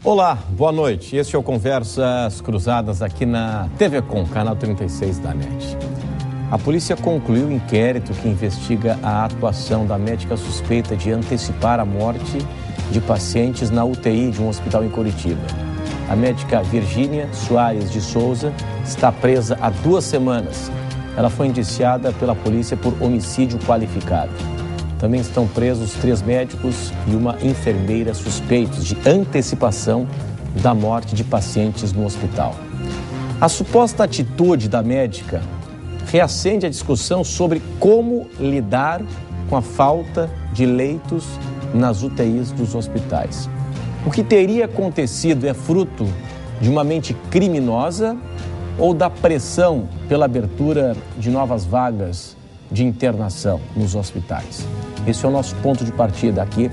Olá, boa noite. Este é o Conversas Cruzadas aqui na TV Com, canal 36 da NET. A polícia concluiu o inquérito que investiga a atuação da médica suspeita de antecipar a morte de pacientes na UTI de um hospital em Curitiba. A médica Virgínia Soares de Souza está presa há 2 semanas. Ela foi indiciada pela polícia por homicídio qualificado. Também estão presos 3 médicos e uma enfermeira suspeitos de antecipação da morte de pacientes no hospital. A suposta atitude da médica reacende a discussão sobre como lidar com a falta de leitos nas UTIs dos hospitais. O que teria acontecido é fruto de uma mente criminosa ou da pressão pela abertura de novas vagas de internação nos hospitais? Esse é o nosso ponto de partida aqui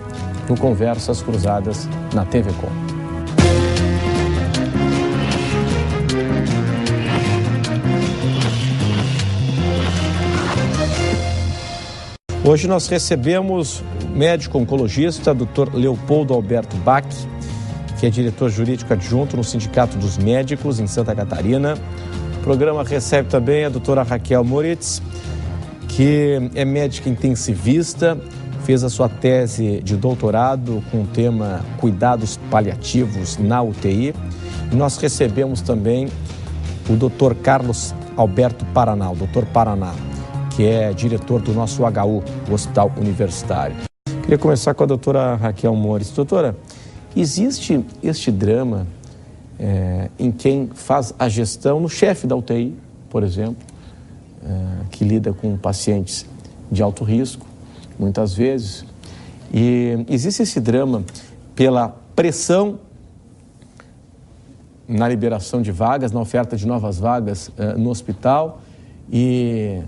no Conversas Cruzadas na TV Com. Hoje nós recebemos o médico oncologista, Dr. Leopoldo Alberto Bach, que é diretor jurídico adjunto no Sindicato dos Médicos em Santa Catarina. O programa recebe também a doutora Raquel Moritz, que é médica intensivista, fez a sua tese de doutorado com o tema Cuidados Paliativos na UTI. E nós recebemos também o Dr. Carlos Alberto Paraná, o Dr. Paraná, que é diretor do nosso HU, o Hospital Universitário. Queria começar com a doutora Raquel Moritz. Doutora, existe este drama em quem faz a gestão, no chefe da UTI, por exemplo, que lida com pacientes de alto risco, muitas vezes. E existe esse drama pela pressão na liberação de vagas, na oferta de novas vagas no hospital e,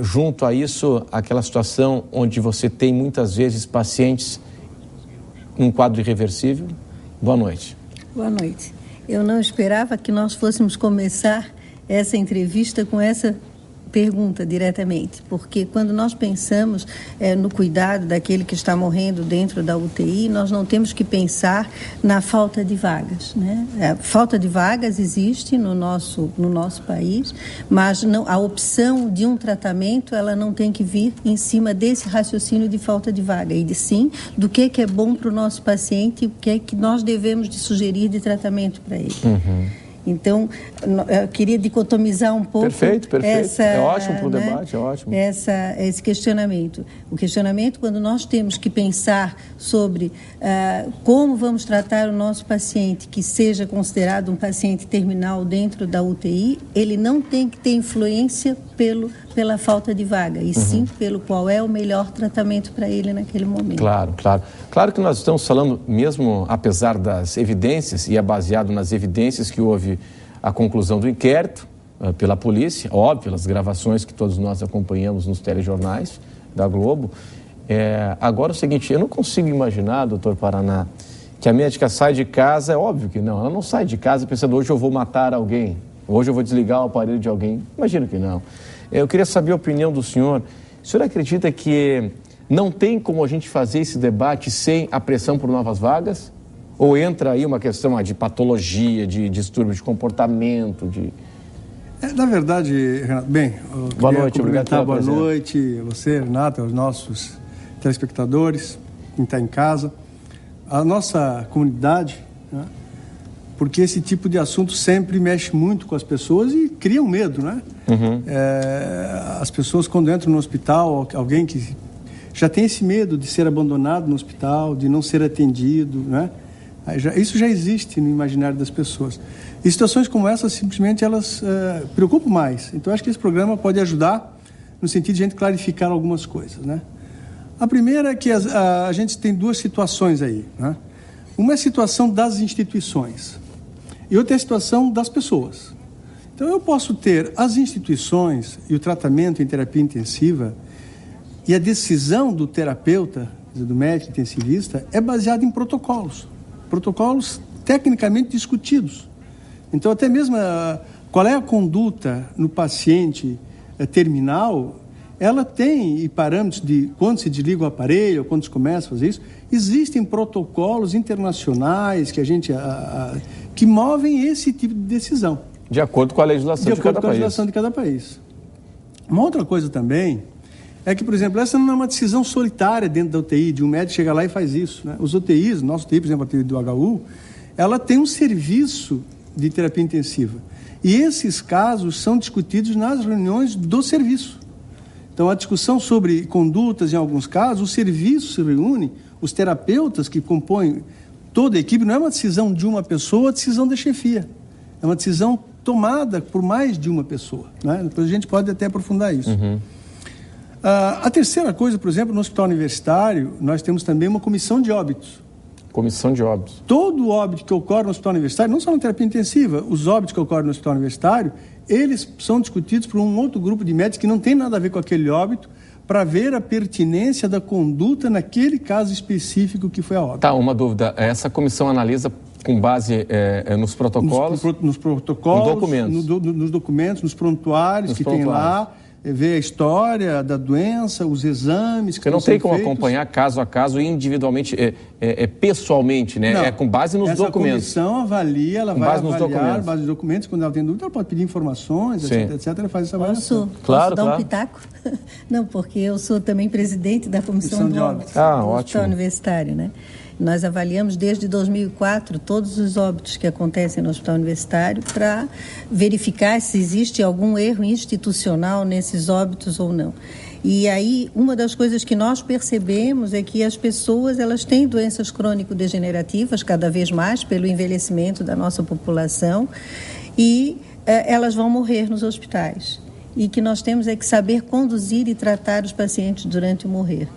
junto a isso, aquela situação onde você tem muitas vezes pacientes em quadro irreversível. Boa noite. Boa noite. Eu não esperava que nós fôssemos começar essa entrevista com essa pergunta diretamente, porque quando nós pensamos no cuidado daquele que está morrendo dentro da UTI, nós não temos que pensar na falta de vagas, né? A falta de vagas existe no nosso país, mas não, a opção de um tratamento, ela não tem que vir em cima desse raciocínio de falta de vaga, e sim do que é bom para o nosso paciente e o que é que nós devemos de sugerir de tratamento para ele. Então, eu queria dicotomizar um pouco. Perfeito. É ótimo para o debate, é ótimo. Esse questionamento. O questionamento, quando nós temos que pensar sobre como vamos tratar o nosso paciente, que seja considerado um paciente terminal dentro da UTI, ele não tem que ter influência pela falta de vaga, e sim pelo qual é o melhor tratamento para ele naquele momento. Claro que nós estamos falando, mesmo apesar das evidências, e é baseado nas evidências que houve a conclusão do inquérito pela polícia, óbvio, pelas gravações que todos nós acompanhamos nos telejornais da Globo. Agora é o seguinte, eu não consigo imaginar, doutor Paraná, que a médica sai de casa, é óbvio que não, ela não sai de casa pensando, hoje eu vou matar alguém, hoje eu vou desligar o aparelho de alguém, imagino que não. Eu queria saber a opinião do senhor. O senhor acredita que não tem como a gente fazer esse debate sem a pressão por novas vagas? Ou entra aí uma questão de patologia, de distúrbio de comportamento, Na verdade, Renato, boa noite, obrigado pela boa presença. noite a você, Renato, aos nossos telespectadores, quem está em casa, a nossa comunidade, né? Porque esse tipo de assunto sempre mexe muito com as pessoas e cria um medo, né? As pessoas, quando entram no hospital, alguém que já tem esse medo de ser abandonado no hospital, de não ser atendido, né? Isso já existe no imaginário das pessoas. E situações como essa, simplesmente, elas preocupam mais. Então, acho que esse programa pode ajudar no sentido de a gente clarificar algumas coisas, né? A primeira é que a gente tem 2 situações aí, né? Uma é a situação das instituições e outra é a situação das pessoas. Então, eu posso ter as instituições e o tratamento em terapia intensiva e a decisão do terapeuta, do médico intensivista, é baseada em protocolos tecnicamente discutidos. Então, até mesmo qual é a conduta no paciente terminal, ela tem parâmetros de quando se desliga o aparelho, ou quando se começa a fazer isso, existem protocolos internacionais que movem esse tipo de decisão. De acordo com a legislação de cada país. De acordo com a legislação de cada país. Uma outra coisa também é que, por exemplo, essa não é uma decisão solitária dentro da UTI, de um médico chegar lá e faz isso, né? Os UTIs, nosso UTI, por exemplo, a UTI do HU, ela tem um serviço de terapia intensiva. E esses casos são discutidos nas reuniões do serviço. Então, a discussão sobre condutas, em alguns casos, o serviço se reúne, os terapeutas que compõem toda a equipe, não é uma decisão de uma pessoa, é uma decisão da chefia. É uma decisão tomada por mais de uma pessoa, né? Depois a gente pode até aprofundar isso. A terceira coisa, por exemplo, no hospital universitário, nós temos também uma comissão de óbitos. Comissão de óbitos. Todo óbito que ocorre no hospital universitário, não só na terapia intensiva, os óbitos que ocorrem no hospital universitário, eles são discutidos por um outro grupo de médicos que não tem nada a ver com aquele óbito, para ver a pertinência da conduta naquele caso específico que foi a óbito. Tá, uma dúvida. Essa comissão analisa com base nos protocolos? Nos protocolos, nos documentos, nos prontuários que tem lá, ver a história da doença, os exames que você não tem como acompanhar caso a caso individualmente, pessoalmente, né? Não, é com base nos documentos. Essa comissão avalia, ela vai avaliar a base dos documentos, quando ela tem dúvida, ela pode pedir informações, etc, ela faz essa avaliação. Posso dar um pitaco? Não, porque eu sou também presidente da comissão de óbitos do hospital universitário, né? Nós avaliamos desde 2004 todos os óbitos que acontecem no hospital universitário para verificar se existe algum erro institucional nesses óbitos ou não. E aí, uma das coisas que nós percebemos é que as pessoas, elas têm doenças crônico-degenerativas cada vez mais pelo envelhecimento da nossa população e elas vão morrer nos hospitais. E que nós temos é que saber conduzir e tratar os pacientes durante o morrer.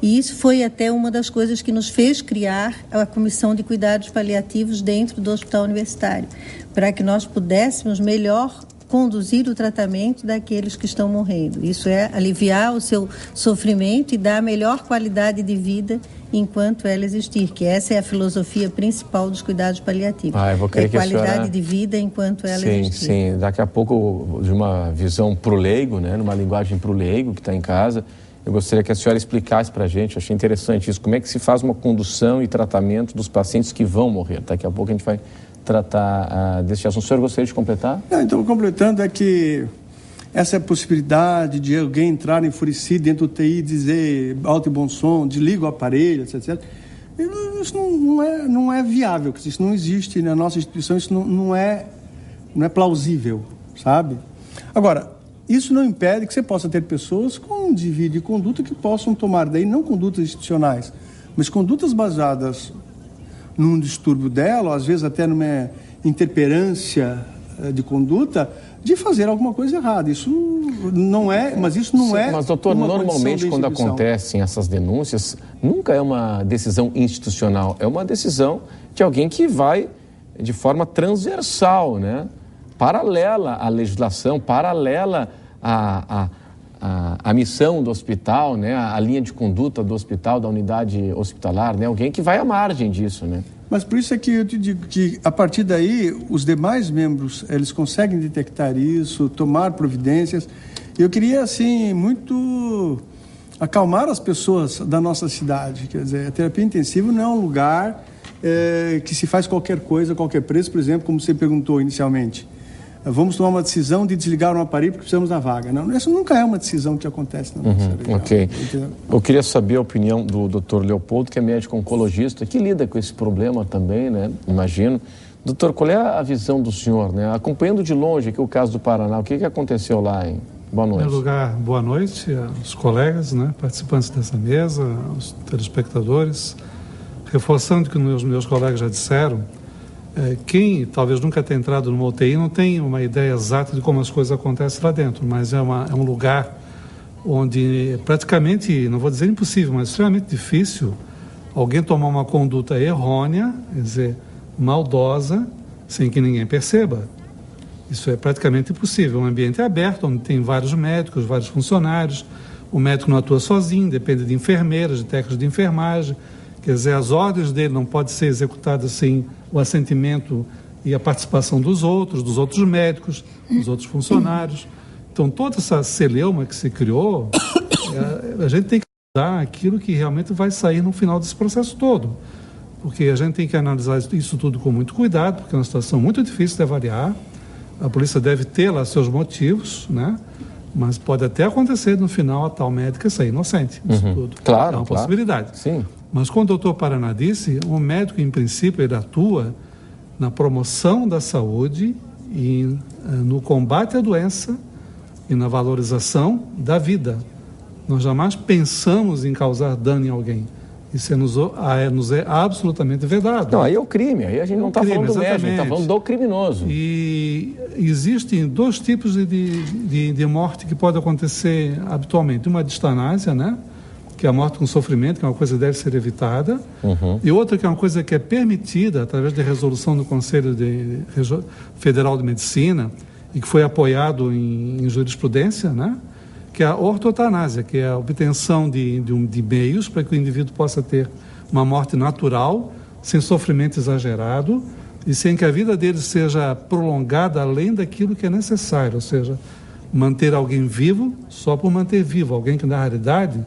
E isso foi até uma das coisas que nos fez criar a Comissão de Cuidados Paliativos dentro do Hospital Universitário, para que nós pudéssemos melhor conduzir o tratamento daqueles que estão morrendo. Isso é aliviar o seu sofrimento e dar a melhor qualidade de vida enquanto ela existir, que essa é a filosofia principal dos cuidados paliativos. Eu vou querer que qualidade de vida enquanto ela existir. Sim, daqui a pouco, de uma visão para o leigo, né, numa linguagem para o leigo que está em casa, eu gostaria que a senhora explicasse para a gente, eu achei interessante isso, como é que se faz uma condução e tratamento dos pacientes que vão morrer. Daqui a pouco a gente vai tratar desse assunto. O senhor gostaria de completar? Então, completando, é que essa possibilidade de alguém entrar enfurecido dentro do UTI e dizer alto e bom som, desliga o aparelho, etc. Isso não é viável, isso não existe na nossa instituição, isso não é plausível, sabe? Agora, isso não impede que você possa ter pessoas com desvio de conduta que possam tomar daí não condutas institucionais, mas condutas baseadas num distúrbio dela, ou às vezes até numa interferência de conduta, de fazer alguma coisa errada. Isso não é, mas isso não é. Mas, doutor, normalmente quando acontecem essas denúncias, nunca é uma decisão institucional, é uma decisão de alguém que vai de forma transversal, né? Paralela à legislação, paralela à missão do hospital, né? A linha de conduta do hospital, da unidade hospitalar, né? Alguém que vai à margem disso, né? Mas por isso é que eu te digo que, a partir daí, os demais membros, eles conseguem detectar isso, tomar providências. Eu queria, assim, muito acalmar as pessoas da nossa cidade. Quer dizer, a terapia intensiva não é um lugar que se faz qualquer coisa, a qualquer preço, por exemplo, como você perguntou inicialmente. Vamos tomar uma decisão de desligar um aparelho porque precisamos da vaga. Não, isso nunca é uma decisão que acontece na nossa região. Ok. Eu queria saber a opinião do Dr. Leopoldo, que é médico oncologista, que lida com esse problema também, né? Imagino. Doutor, qual é a visão do senhor, né? Acompanhando de longe aqui o caso do Paraná, o que aconteceu lá, hein? Boa noite. Em primeiro lugar, boa noite aos colegas, né, participantes dessa mesa, aos telespectadores. Reforçando o que os meus colegas já disseram, quem talvez nunca tenha entrado numa UTI não tem uma ideia exata de como as coisas acontecem lá dentro, mas é um lugar onde praticamente, não vou dizer impossível, mas extremamente difícil alguém tomar uma conduta errônea, quer dizer, maldosa, sem que ninguém perceba. Isso é praticamente impossível. Um ambiente aberto, onde tem vários médicos, vários funcionários, o médico não atua sozinho, depende de enfermeiras, de técnicos de enfermagem. Quer dizer, as ordens dele não podem ser executadas sem o assentimento e a participação dos outros médicos, dos outros funcionários. Então, toda essa celeuma que se criou, a gente tem que dar aquilo que realmente vai sair no final desse processo todo. Porque a gente tem que analisar isso tudo com muito cuidado, porque é uma situação muito difícil de avaliar. A polícia deve ter lá seus motivos, né? Mas pode até acontecer no final a tal médica sair inocente disso tudo. Claro, é uma possibilidade. Sim. Mas como o doutor Paraná disse, o médico, em princípio, ele atua na promoção da saúde e no combate à doença e na valorização da vida. Nós jamais pensamos em causar dano em alguém. Isso nos é absolutamente vedado. Não, aí é o crime, aí a gente não está falando do médico, a gente está falando do criminoso. E existem dois tipos de morte que pode acontecer habitualmente. Uma é a distanásia, né? Que é a morte com sofrimento, que é uma coisa que deve ser evitada. E outra que é uma coisa que é permitida através da resolução do Conselho Federal de Medicina e que foi apoiado em jurisprudência, né? Que é a ortotanásia, que é a obtenção de meios para que o indivíduo possa ter uma morte natural, sem sofrimento exagerado e sem que a vida dele seja prolongada além daquilo que é necessário, ou seja, manter alguém vivo só por manter vivo, alguém que na realidade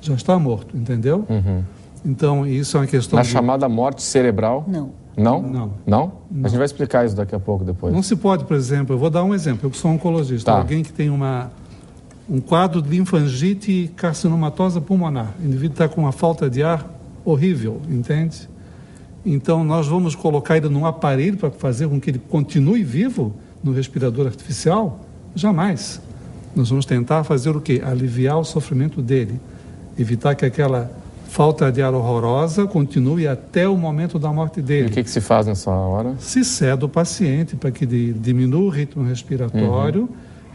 já está morto, entendeu? Então, isso é uma questão... chamada morte cerebral? Não. Não? Não. Não? A gente vai explicar isso daqui a pouco, depois. Não se pode, por exemplo, eu vou dar um exemplo, eu que sou oncologista, alguém que tem um quadro de linfangite carcinomatosa pulmonar. O indivíduo está com uma falta de ar horrível, entende? Então, nós vamos colocar ele num aparelho para fazer com que ele continue vivo no respirador artificial? Jamais. Nós vamos tentar fazer o quê? Aliviar o sofrimento dele. Evitar que aquela falta de ar horrorosa continue até o momento da morte dele. E o que se faz nessa hora? Se cede o paciente para que diminua o ritmo respiratório,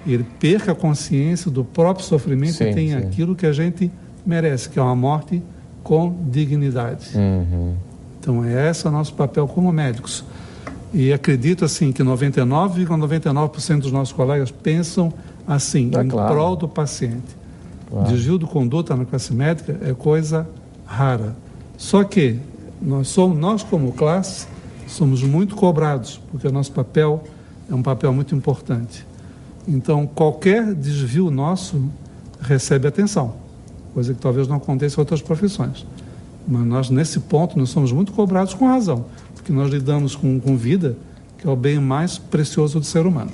ele perca a consciência do próprio sofrimento e tenha aquilo que a gente merece, que é uma morte com dignidade. Então, esse é o nosso papel como médicos. E acredito, assim, que 99,99% dos nossos colegas pensam assim, em prol do paciente. Desvio de conduta na classe médica é coisa rara. Só que nós como classe, somos muito cobrados, porque o nosso papel é um papel muito importante. Então, qualquer desvio nosso recebe atenção, coisa que talvez não aconteça em outras profissões. Mas nós, nesse ponto, nós somos muito cobrados com razão, porque nós lidamos com vida, que é o bem mais precioso do ser humano.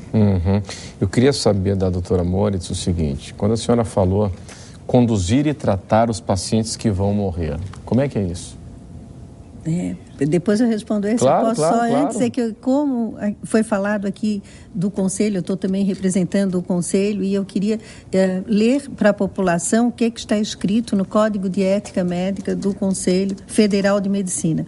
Eu queria saber da doutora Moritz o seguinte, quando a senhora falou conduzir e tratar os pacientes que vão morrer, como é que é isso? Depois eu respondo esse. Claro, eu posso antes dizer que, como foi falado aqui do Conselho, eu estou também representando o Conselho e eu queria ler para a população o que está escrito no Código de Ética Médica do Conselho Federal de Medicina.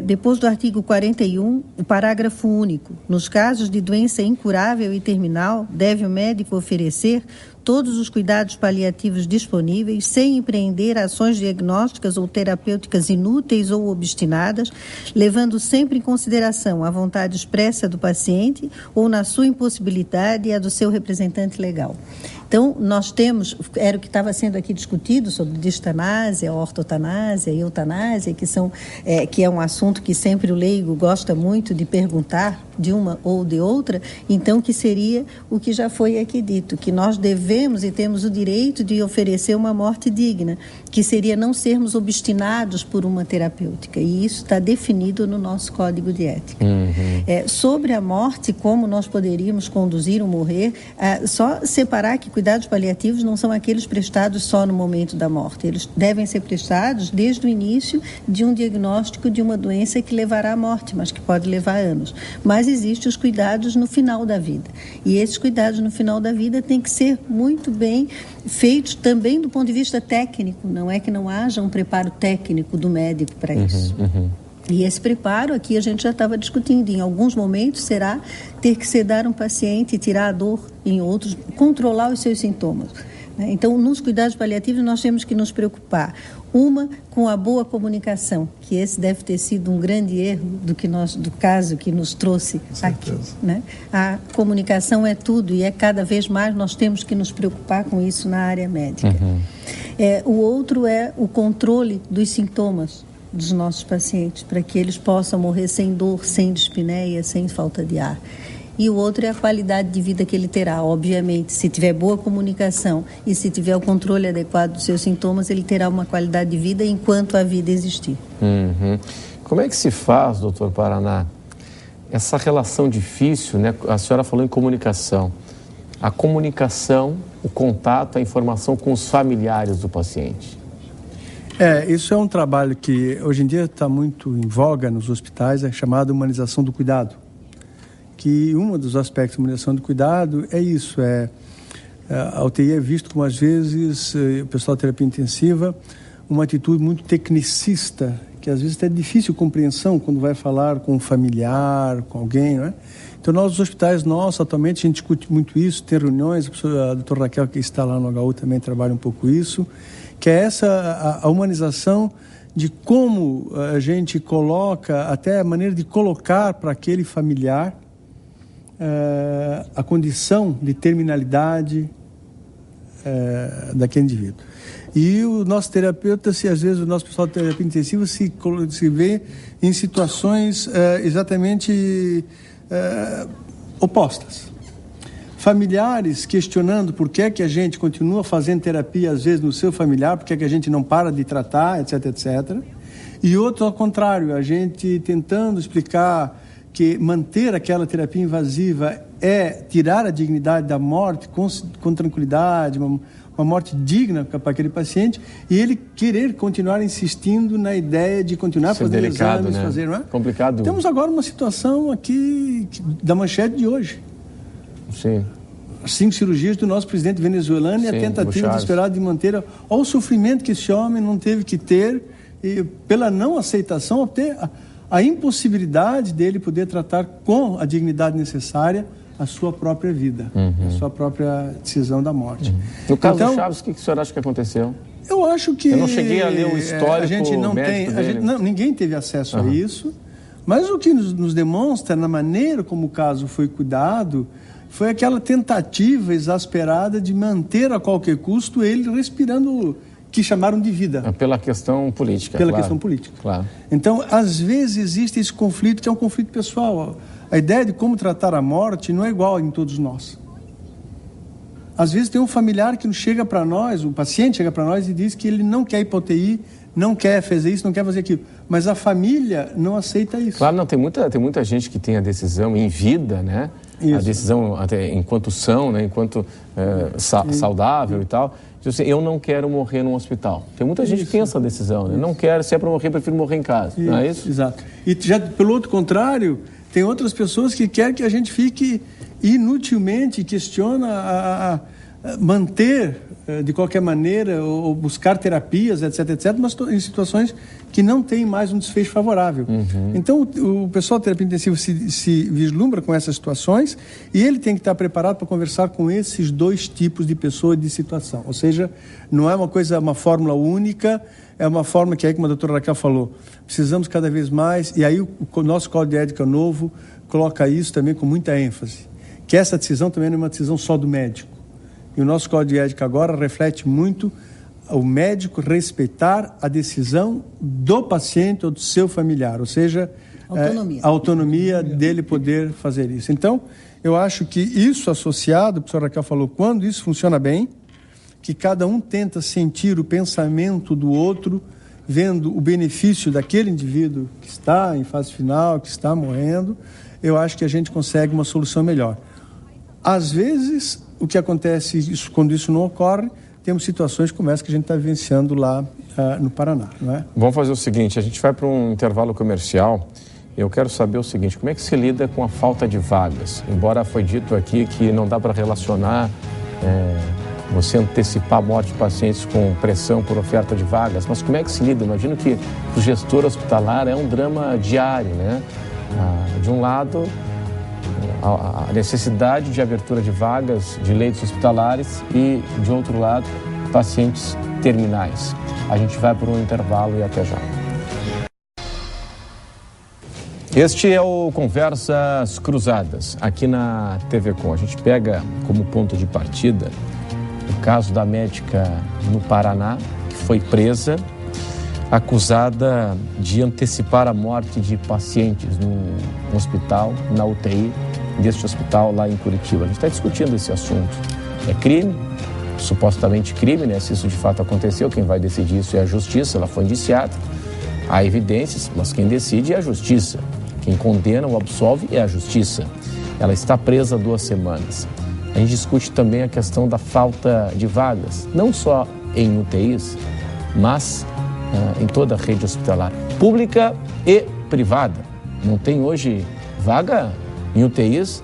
Depois do artigo 41, o parágrafo único. Nos casos de doença incurável e terminal, deve o médico oferecer todos os cuidados paliativos disponíveis, sem empreender ações diagnósticas ou terapêuticas inúteis ou obstinadas, levando sempre em consideração a vontade expressa do paciente ou, na sua impossibilidade, a do seu representante legal. Então, nós temos, era o que estava sendo aqui discutido sobre distanásia, ortotanásia e eutanásia, que é um assunto que sempre o leigo gosta muito de perguntar de uma ou de outra, então que seria o que já foi aqui dito, que nós devemos e temos o direito de oferecer uma morte digna, que seria não sermos obstinados por uma terapêutica, e isso está definido no nosso Código de Ética. Sobre a morte, como nós poderíamos conduzir ou morrer, só separar que cuidados paliativos não são aqueles prestados só no momento da morte, eles devem ser prestados desde o início de um diagnóstico de uma doença que levará à morte, mas que pode levar anos. Mas existem os cuidados no final da vida, e esses cuidados no final da vida têm que ser muito bem feitos também do ponto de vista técnico, não é que não haja um preparo técnico do médico para isso. E esse preparo aqui a gente já estava discutindo, em alguns momentos será ter que sedar um paciente e tirar a dor, em outros controlar os seus sintomas. Então, nos cuidados paliativos nós temos que nos preocupar, com a boa comunicação, que esse deve ter sido um grande erro do caso que nos trouxe aqui. Né? A comunicação é tudo e cada vez mais nós temos que nos preocupar com isso na área médica. O outro é o controle dos sintomas dos nossos pacientes, para que eles possam morrer sem dor, sem dispneia, sem falta de ar. e o outro é a qualidade de vida que ele terá. Obviamente, se tiver boa comunicação e se tiver o controle adequado dos seus sintomas, ele terá uma qualidade de vida enquanto a vida existir. Como é que se faz, doutor Paraná, essa relação difícil, né? A senhora falou em comunicação. A comunicação, o contato, a informação com os familiares do paciente. Isso é um trabalho que hoje em dia está muito em voga nos hospitais, é chamado humanização do cuidado. Que um dos aspectos da humanização do cuidado é isso, a UTI é visto como, às vezes, o pessoal da terapia intensiva, uma atitude muito tecnicista, que às vezes é difícil compreensão quando vai falar com um familiar, com alguém, não é? Então, nos hospitais nossos, atualmente, a gente discute muito isso, tem reuniões, a doutora Raquel, que está lá no HU, também trabalha um pouco isso, que é a humanização de como a gente coloca, até a maneira de colocar para aquele familiar a condição de terminalidade daquele indivíduo. E o nosso terapeuta, às vezes o nosso pessoal de terapia intensiva se vê em situações exatamente opostas. Familiares questionando por que a gente continua fazendo terapia, às vezes, no seu familiar, por que a gente não para de tratar, etc, etc. E outro, ao contrário, a gente tentando explicar que manter aquela terapia invasiva é tirar a dignidade da morte com tranquilidade, uma morte digna para aquele paciente, e ele querer continuar insistindo na ideia de continuar fazendo exames, né? fazer, não é? Complicado. Temos agora uma situação aqui da manchete de hoje. Sim. 5 cirurgias do nosso presidente venezuelano e a tentativa desesperada de manter olha o sofrimento que esse homem não teve que ter, e pela não aceitação, até a impossibilidade dele poder tratar com a dignidade necessária a sua própria vida, a sua própria decisão da morte. No caso do Chaves, o que o senhor acha que aconteceu? Eu acho que... Eu não cheguei a ler o histórico a gente não tem, ninguém teve acesso a isso, mas o que nos demonstra, na maneira como o caso foi cuidado, foi aquela tentativa exasperada de manter a qualquer custo ele respirando, que chamaram de vida. Pela questão política. Pela questão política. Claro. Então, às vezes existe esse conflito, que é um conflito pessoal. A ideia de como tratar a morte não é igual em todos nós. Às vezes tem um familiar que chega para nós, o paciente chega para nós e diz que ele não quer ir para a UTI, não quer fazer isso, não quer fazer aquilo. Mas a família não aceita isso. Claro, não, tem muita gente que tem a decisão em vida, né? Isso. A decisão até enquanto são, né? Enquanto saudável e tal. Assim, eu não quero morrer num hospital. Tem muita gente que tem essa decisão, né? Não quero, se é para morrer, prefiro morrer em casa. Não é isso? Exato. E já pelo outro contrário, tem outras pessoas que querem que a gente fique inutilmente, questiona manter de qualquer maneira ou buscar terapias, etc, etc, mas em situações que não tem mais um desfecho favorável. Então o pessoal de terapia intensiva se vislumbra com essas situações e ele tem que estar preparado para conversar com esses dois tipos de pessoa e de situação. Ou seja, não é uma fórmula única, é uma forma que, como a doutora Raquel falou, precisamos cada vez mais, e aí o nosso Código de Ética novo coloca isso também com muita ênfase, que essa decisão também não é uma decisão só do médico. E o nosso Código de Ética agora reflete muito o médico respeitar a decisão do paciente ou do seu familiar, ou seja, a autonomia dele poder fazer isso. Então, eu acho que isso associado, o professor Raquel falou, quando isso funciona bem, que cada um tenta sentir o pensamento do outro, vendo o benefício daquele indivíduo que está em fase final, que está morrendo, eu acho que a gente consegue uma solução melhor. Às vezes, o que acontece quando isso não ocorre, temos situações como essa que a gente está vivenciando lá no Paraná, não é? Vamos fazer o seguinte, a gente vai para um intervalo comercial. Eu quero saber o seguinte, como é que se lida com a falta de vagas? Embora foi dito aqui que não dá para relacionar você antecipar a morte de pacientes com pressão por oferta de vagas, mas como é que se lida? Imagino que o gestor hospitalar é um drama diário, né? De um lado, a necessidade de abertura de vagas de leitos hospitalares e, de outro lado, pacientes terminais. A gente vai para um intervalo e até já. Este é o Conversas Cruzadas, aqui na TV Com. A gente pega como ponto de partida o caso da médica no Paraná, que foi presa, acusada de antecipar a morte de pacientes no hospital, na UTI, deste hospital lá em Curitiba. A gente está discutindo esse assunto. É crime, supostamente crime, né? Se isso de fato aconteceu, quem vai decidir isso é a justiça, ela foi indiciada. Há evidências, mas quem decide é a justiça. Quem condena ou absolve é a justiça. Ela está presa há 2 semanas. A gente discute também a questão da falta de vagas, não só em UTIs, mas em toda a rede hospitalar, pública e privada. Não tem hoje vaga em UTIs,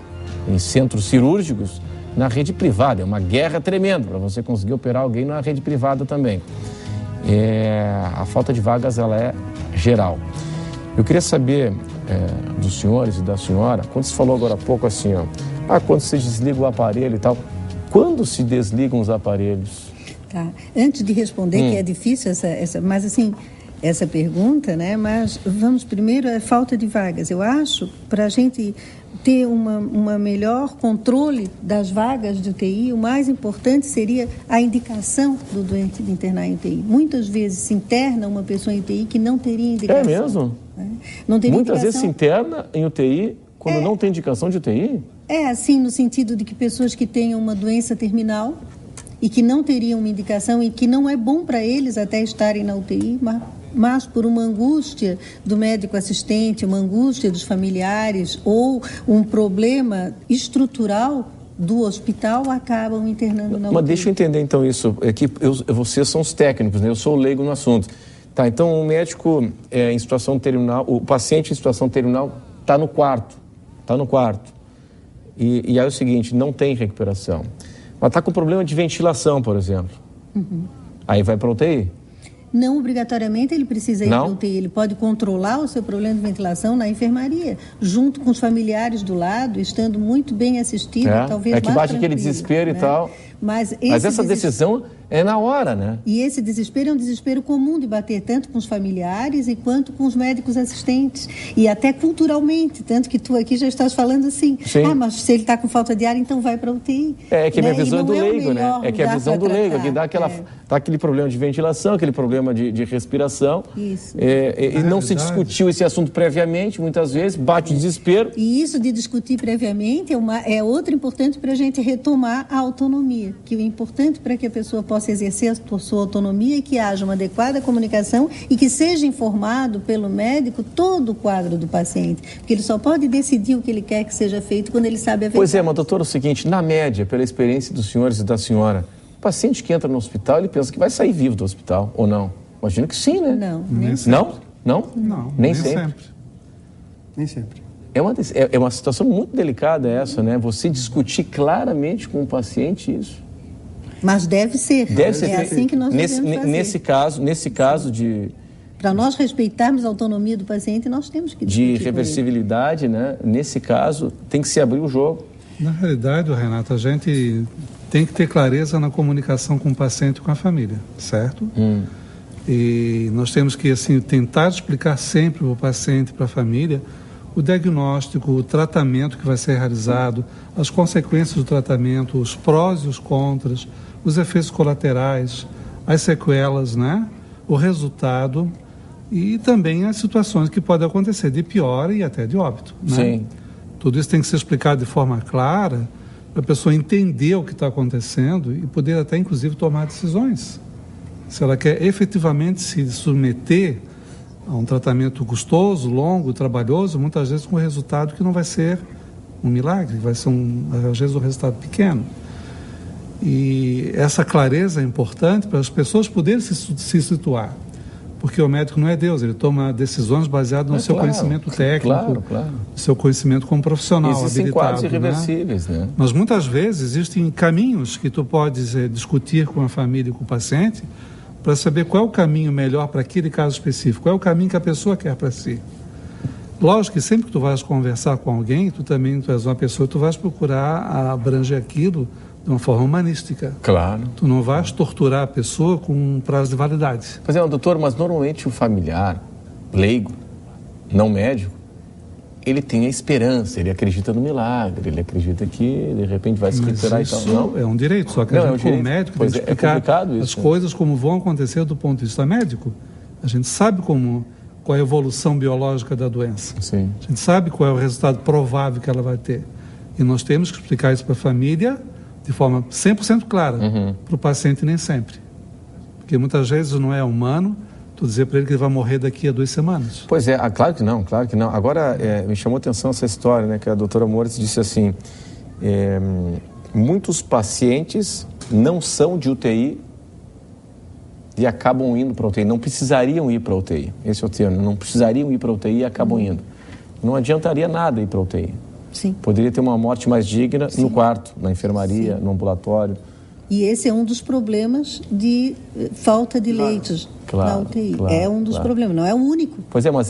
em centros cirúrgicos, na rede privada. É uma guerra tremenda para você conseguir operar alguém na rede privada também. A falta de vagas, ela é geral. Eu queria saber dos senhores e da senhora, quando você falou agora há pouco assim, quando se desliga o aparelho e tal, quando se desligam os aparelhos? Tá. Antes de responder, que é difícil mas assim, essa pergunta, né? Mas vamos primeiro à falta de vagas. Eu acho, para a gente ter uma melhor controle das vagas de UTI, o mais importante seria a indicação do doente de internar em UTI. Muitas vezes se interna uma pessoa em UTI que não teria indicação. É mesmo? Não teria Muitas indicação. vezes se interna em UTI quando não tem indicação de UTI? É assim, no sentido de que pessoas que tenham uma doença terminal e que não teriam uma indicação e que não é bom para eles até estarem na UTI, mas por uma angústia do médico assistente, uma angústia dos familiares ou um problema estrutural do hospital, acabam internando na UTI. Mas deixa eu entender então isso, é que vocês são os técnicos, né? Eu sou o leigo no assunto. Tá, então o médico em situação terminal, o paciente em situação terminal está no quarto. E aí é o seguinte, não tem recuperação. Mas está com problema de ventilação, por exemplo. Aí vai para UTI? Não obrigatoriamente ele precisa ir para UTI, ele pode controlar o seu problema de ventilação na enfermaria, junto com os familiares do lado, estando muito bem assistido, talvez mais que bate aquele desespero, né? E tal. Mas essa decisão é na hora, né? E esse desespero é um desespero comum de bater tanto com os familiares e quanto com os médicos assistentes. E até culturalmente, tanto que tu aqui já estás falando assim, mas se ele está com falta de ar, então vai para a UTI. É que a minha visão é do leigo, né? É que a visão do leigo, que dá aquele problema de ventilação, aquele problema de respiração. Isso. E não se discutiu esse assunto previamente, muitas vezes, bate o desespero. E isso de discutir previamente é outro importante para a gente retomar a autonomia, que é importante para que a pessoa possa exercer a sua autonomia e que haja uma adequada comunicação e que seja informado pelo médico todo o quadro do paciente, porque ele só pode decidir o que ele quer que seja feito quando ele sabe a verdade. Pois é, mas doutor, é o seguinte, na média, pela experiência dos senhores e da senhora, o paciente que entra no hospital, ele pensa que vai sair vivo do hospital, ou não? Imagino que sim, né? Não. Nem sempre. Nem sempre. É uma situação muito delicada essa, né? Você discutir claramente com o paciente isso. Mas deve ser. É assim que nós devemos fazer. Nesse caso de... Para nós respeitarmos a autonomia do paciente, nós temos que discutir de reversibilidade, né? Nesse caso, tem que se abrir o jogo. Na realidade, Renato, a gente tem que ter clareza na comunicação com o paciente e com a família, certo? E nós temos que, assim, tentar explicar sempre para o paciente e para a família o diagnóstico, o tratamento que vai ser realizado, as consequências do tratamento, os prós e os contras, os efeitos colaterais, as sequelas, né? O resultado e também as situações que podem acontecer de pior e até de óbito. Né? Sim. Tudo isso tem que ser explicado de forma clara para a pessoa entender o que está acontecendo e poder até, inclusive, tomar decisões. Se ela quer efetivamente se submeter a um tratamento custoso, longo, trabalhoso, muitas vezes com um resultado que não vai ser um milagre, vai ser, às vezes, um resultado pequeno. E essa clareza é importante para as pessoas poderem se situar, porque o médico não é Deus, ele toma decisões baseadas no seu conhecimento técnico, no seu conhecimento como profissional existem habilitado. Quadros irreversíveis, né? Mas muitas vezes existem caminhos que tu podes discutir com a família e com o paciente para saber qual é o caminho melhor para aquele caso específico, qual é o caminho que a pessoa quer para si. Lógico que sempre que tu vais conversar com alguém, tu és uma pessoa, tu vais procurar abranger aquilo de uma forma humanística. Claro. Tu não vais torturar a pessoa com um prazo de validade. Pois é, doutor, mas normalmente o familiar, leigo, não médico, ele tem a esperança, ele acredita no milagre, ele acredita que de repente vai se recuperar e tal. Não, é um direito, só que a gente como médico tem que explicar as coisas como vão acontecer do ponto de vista médico. A gente sabe qual é a evolução biológica da doença. Sim. A gente sabe qual é o resultado provável que ela vai ter. E nós temos que explicar isso para a família de forma 100% clara. Para o paciente, nem sempre. Porque muitas vezes não é humano tu dizer para ele que ele vai morrer daqui a 2 semanas. Pois é, claro que não, claro que não. Agora, me chamou a atenção essa história, né, que a doutora Moritz disse assim, muitos pacientes não são de UTI e acabam indo para a UTI, não precisariam ir para a UTI, esse é o termo, não precisariam ir para a UTI e acabam indo. Não adiantaria nada ir para a UTI. Sim. Poderia ter uma morte mais digna no quarto, na enfermaria, no ambulatório. E esse é um dos problemas de falta de leitos na UTI. É um dos problemas, não é o único. Pois é, mas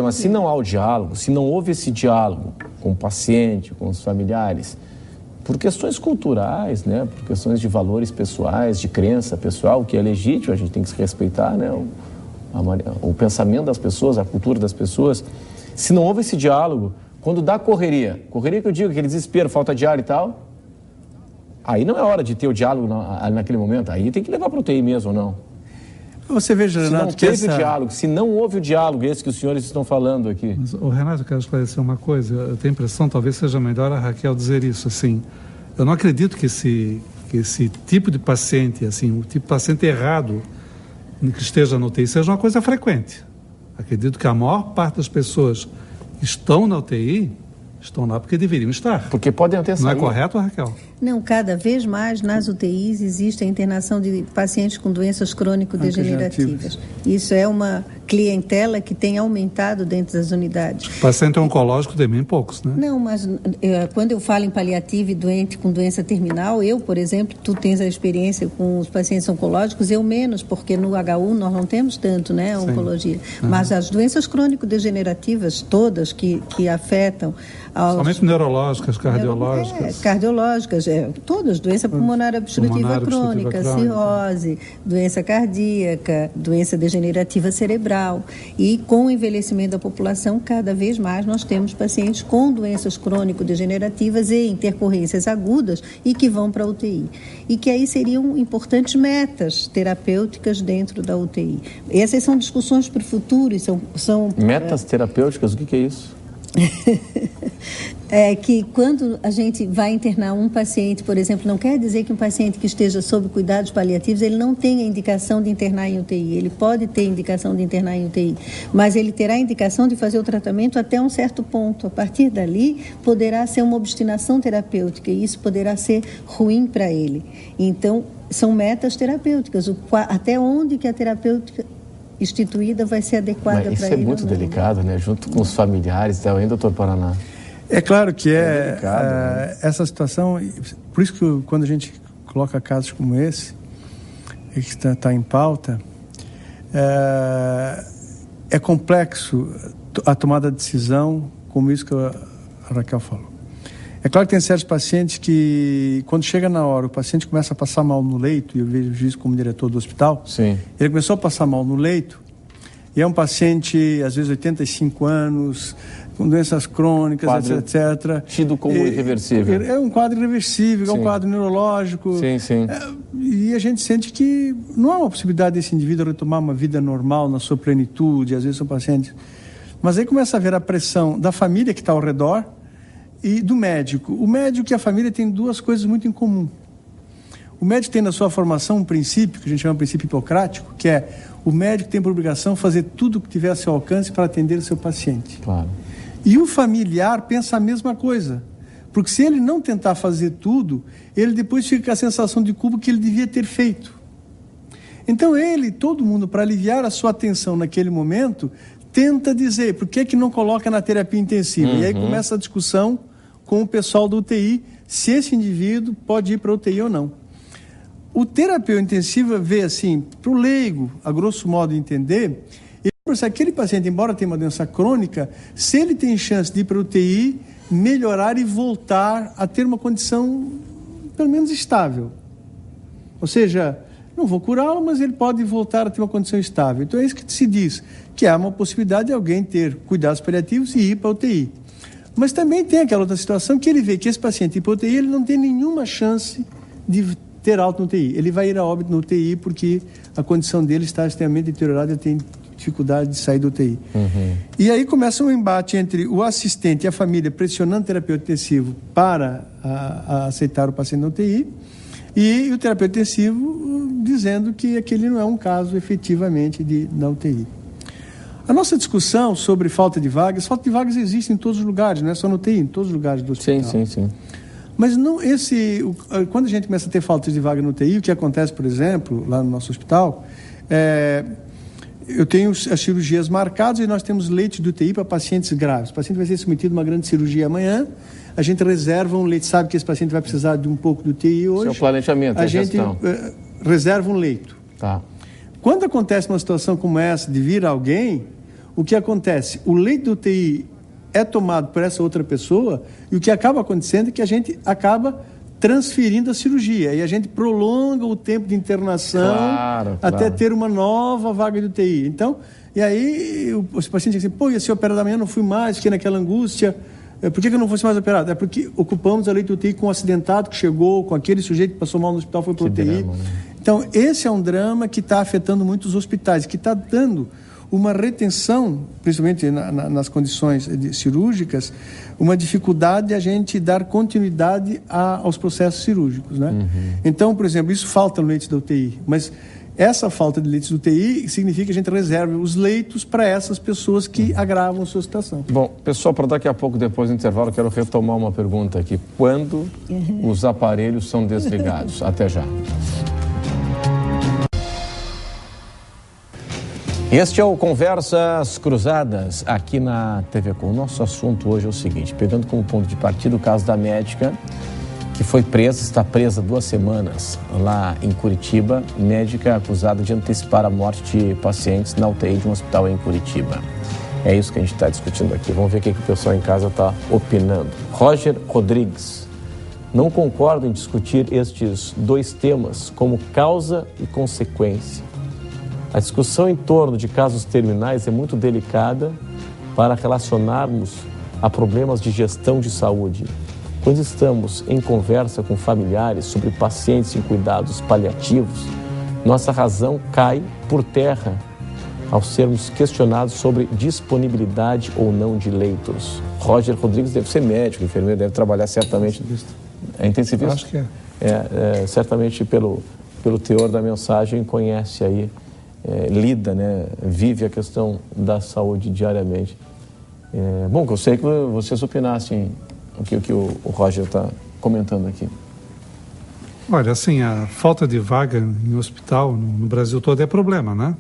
mas se não há o diálogo, se não houve esse diálogo com o paciente, com os familiares, por questões culturais, né, por questões de valores pessoais, de crença pessoal, que é legítimo, a gente tem que se respeitar, né, o pensamento das pessoas, a cultura das pessoas. Se não houve esse diálogo, quando dá correria que eu digo, aquele desespero, falta de ar e tal, aí não é hora de ter o diálogo naquele momento, aí tem que levar para o UTI mesmo ou não. Você veja, Renato, se não houve o diálogo, esse que os senhores estão falando aqui. Mas, Renato, eu quero esclarecer uma coisa, eu tenho a impressão, talvez seja melhor a Raquel dizer isso, assim, eu não acredito que esse tipo de paciente, assim, o tipo de paciente errado que esteja na UTI seja uma coisa frequente. Acredito que a maior parte das pessoas que estão na UTI estão lá porque deveriam estar. Porque podem ter saído. Não é correto, Raquel? Não, cada vez mais nas UTIs existe a internação de pacientes com doenças crônico-degenerativas. Isso é uma clientela que tem aumentado dentro das unidades. Paciente oncológico tem bem poucos, né? Não, mas quando eu falo em paliativo e doente com doença terminal, eu, por exemplo, tu tens a experiência com os pacientes oncológicos, eu menos, porque no HU nós não temos tanto, né, a oncologia. Mas as doenças crônico-degenerativas todas que afetam somente neurológicas, cardiológicas. Cardiológicas, todas, doença pulmonar obstrutiva crônica, cirrose, doença cardíaca, doença degenerativa cerebral. E com o envelhecimento da população, cada vez mais nós temos pacientes com doenças crônico-degenerativas e intercorrências agudas e que vão para a UTI. E que aí seriam importantes metas terapêuticas dentro da UTI. Essas são discussões para o futuro e são metas terapêuticas, o que é isso? É que quando a gente vai internar um paciente, por exemplo, não quer dizer que um paciente que esteja sob cuidados paliativos, ele não tenha indicação de internar em UTI. Ele pode ter indicação de internar em UTI, mas ele terá indicação de fazer o tratamento até um certo ponto. A partir dali, poderá ser uma obstinação terapêutica e isso poderá ser ruim para ele. Então, são metas terapêuticas. Até onde que a terapêutica instituída vai ser adequada para ele. Isso é muito delicado, né? Junto com os familiares, hein, doutor Paraná? É claro que delicado, né? Essa situação, por isso que quando a gente coloca casos como esse, que está em pauta, é complexo a tomada de decisão, como isso que a Raquel falou. É claro que tem certos pacientes que, quando chega na hora, o paciente começa a passar mal no leito, e eu vejo isso como diretor do hospital. Sim. Ele começou a passar mal no leito, e é um paciente, às vezes, 85 anos, com doenças crônicas, etc. Tido como irreversível. É um quadro irreversível, sim. É um quadro neurológico. Sim, sim. E a gente sente que não há uma possibilidade desse indivíduo retomar uma vida normal na sua plenitude, às vezes são pacientes. Mas aí começa a haver a pressão da família que está ao redor, e do médico. O médico e a família têm duas coisas muito em comum. O médico tem na sua formação um princípio, que a gente chama de princípio hipocrático, que é o médico tem por obrigação fazer tudo o que tiver a seu alcance para atender o seu paciente. Claro. E o familiar pensa a mesma coisa. Porque se ele não tentar fazer tudo, ele depois fica com a sensação de culpa que ele devia ter feito. Então todo mundo, para aliviar a sua atenção naquele momento, tenta dizer, por que não coloca na terapia intensiva? E aí começa a discussão com o pessoal do UTI, se esse indivíduo pode ir para a UTI ou não. O terapeuta intensiva vê assim, para o leigo, a grosso modo entender, se aquele paciente, embora tenha uma doença crônica, se ele tem chance de ir para a UTI, melhorar e voltar a ter uma condição, pelo menos, estável. Ou seja, não vou curá-lo, mas ele pode voltar a ter uma condição estável. Então é isso que se diz, que há uma possibilidade de alguém ter cuidados paliativos e ir para a UTI. Mas também tem aquela outra situação que ele vê que esse paciente ir para a UTI, ele não tem nenhuma chance de ter alta no UTI. Ele vai ir a óbito no UTI porque a condição dele está extremamente deteriorada e tem dificuldade de sair do UTI. E aí começa um embate entre o assistente e a família pressionando o terapeuta intensivo para aceitar o paciente na UTI e o terapeuta intensivo dizendo que aquele não é um caso efetivamente na UTI. A nossa discussão sobre falta de vagas existe em todos os lugares, não é só no UTI, em todos os lugares do hospital. Sim. Mas não, quando a gente começa a ter falta de vaga no UTI, o que acontece, por exemplo, lá no nosso hospital, eu tenho as cirurgias marcadas e nós temos leitos de UTI para pacientes graves. O paciente vai ser submetido a uma grande cirurgia amanhã, a gente reserva um leito, sabe que esse paciente vai precisar de um pouco de UTI hoje. Seu planejamento, a gente reserva um leito. Tá. Quando acontece uma situação como essa, de vir alguém, o que acontece? O leito de UTI é tomado por essa outra pessoa e o que acaba acontecendo é que a gente acaba transferindo a cirurgia e a gente prolonga o tempo de internação até ter uma nova vaga de UTI. Então, e aí os pacientes dizem assim, pô, ia ser operado amanhã, não fui mais, fiquei naquela angústia. Por que eu não fosse mais operado? É porque ocupamos a leito de UTI com um acidentado que chegou, com aquele sujeito que passou mal no hospital, foi para o UTI. Drama, né? Então, esse é um drama que está afetando muitos hospitais, que está dando uma retenção, principalmente nas condições cirúrgicas, uma dificuldade de a gente dar continuidade aos processos cirúrgicos, né? Então, por exemplo, isso falta no leito da UTI, mas essa falta de leitos de UTI significa que a gente reserve os leitos para essas pessoas que agravam a sua situação. Bom, pessoal, para daqui a pouco, depois do intervalo, eu quero retomar uma pergunta aqui. Quando os aparelhos são desligados? Até já. Este é o Conversas Cruzadas aqui na TV Com. O nosso assunto hoje é o seguinte, pegando como ponto de partida o caso da médica que foi presa, está presa 2 semanas lá em Curitiba, médica acusada de antecipar a morte de pacientes na UTI de um hospital em Curitiba. É isso que a gente está discutindo aqui. Vamos ver o que o pessoal em casa está opinando. Roger Rodrigues, não concordo em discutir estes 2 temas como causa e consequência. A discussão em torno de casos terminais é muito delicada para relacionarmos a problemas de gestão de saúde. Quando estamos em conversa com familiares sobre pacientes em cuidados paliativos, nossa razão cai por terra ao sermos questionados sobre disponibilidade ou não de leitos. Roger Rodrigues deve ser médico, enfermeiro, deve trabalhar certamente... É intensivista? Acho que certamente pelo teor da mensagem conhece aí, lida, né, vive a questão da saúde diariamente. Bom, eu sei que vocês opinassem o que o Roger está comentando aqui. Olha, assim, a falta de vaga em hospital no Brasil todo é problema, né?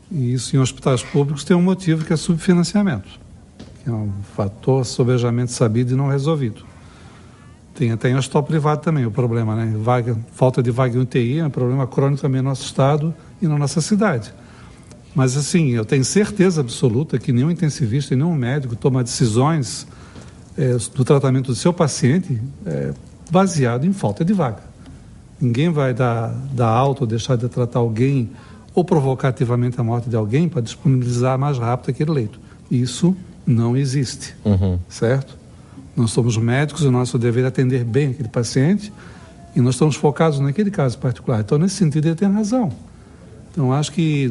E isso em hospitais públicos tem um motivo que é subfinanciamento, que é um fator sobejamente sabido e não resolvido. Tem até em hospital privado também o problema, né? Falta de vaga em UTI é um problema crônico também no nosso estado e na nossa cidade. Mas, assim, eu tenho certeza absoluta que nenhum intensivista e nenhum médico toma decisões do tratamento do seu paciente baseado em falta de vaga. Ninguém vai dar alta ou deixar de tratar alguém ou provocar ativamente a morte de alguém para disponibilizar mais rápido aquele leito. Isso não existe, certo? Nós somos médicos e o nosso dever é atender bem aquele paciente e nós estamos focados naquele caso particular. Então, nesse sentido, ele tem razão. Então, acho que